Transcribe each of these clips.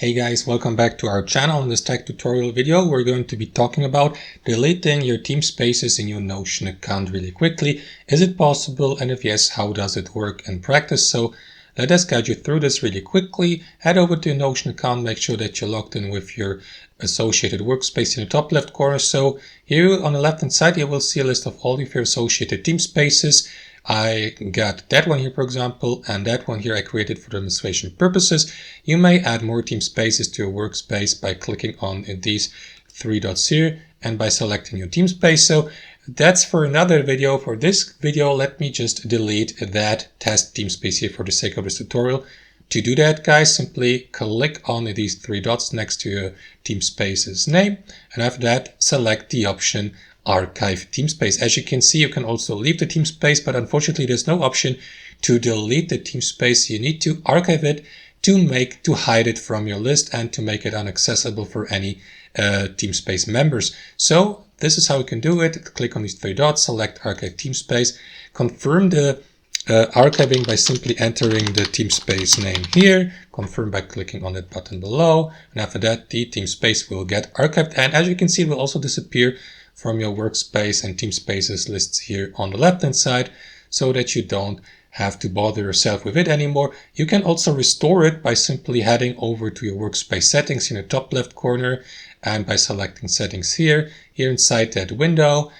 Hey guys, welcome back to our channel. In this tech tutorial video, we're going to be talking about deleting your Teamspaces in your Notion account really quickly. Is it possible? And if yes, how does it work in practice? So let us guide you through this really quickly. Head over to your Notion account, make sure that you're logged in with your associated workspace in the top left corner. So here on the left hand side, you will see a list of all of your associated Teamspaces. I got that one here, for example, and that one here I created for demonstration purposes. You may add more Teamspaces to your workspace by clicking on these three dots here and by selecting your Teamspace. So that's for another video. For this video, let me just delete that test Teamspace here for the sake of this tutorial. To do that, guys, simply click on these three dots next to your Teamspace's name, and after that, select the option Archive Teamspace. As you can see, you can also leave the Teamspace, but unfortunately there's no option to delete the Teamspace. You need to archive it to hide it from your list and to make it inaccessible for any Teamspace members. So this is how you can do it. Click on these three dots, select Archive Teamspace, confirm the archiving by simply entering the Teamspace name here, confirm by clicking on that button below, and after that the Teamspace will get archived, and as you can see it will also disappear from your workspace and Teamspaces lists here on the left hand side, so that you don't have to bother yourself with it anymore. You can also restore it by simply heading over to your workspace settings in the top left corner and by selecting settings here inside that window.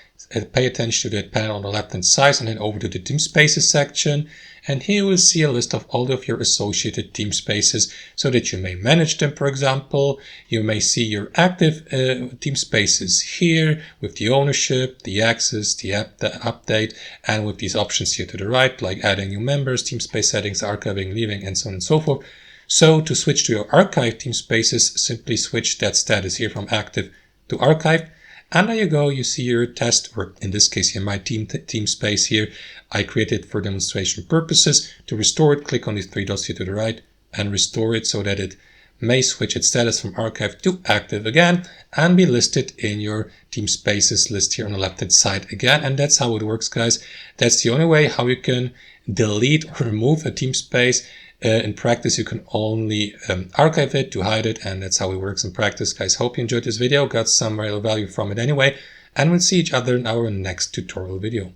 Pay attention to that panel on the left hand side and then over to the Teamspaces section. And here you will see a list of all of your associated Teamspaces so that you may manage them. For example, you may see your active Teamspaces here with the ownership, the access, the update, and with these options here to the right, like adding new members, Teamspace settings, archiving, leaving, and so on and so forth. So to switch to your archive Teamspaces, simply switch that status here from active to archive. And there you go, you see your test, or in this case here, my Teamspace here. I created for demonstration purposes. To restore it, click on these three dots here to the right and restore it so that it may switch its status from archive to active again and be listed in your Teamspaces list here on the left hand side again. And that's how it works, guys. That's the only way how you can delete or remove a Teamspace. In practice, you can only archive it to hide it, and that's how it works in practice, guys. Hope you enjoyed this video, got some real value from it anyway, and we'll see each other in our next tutorial video.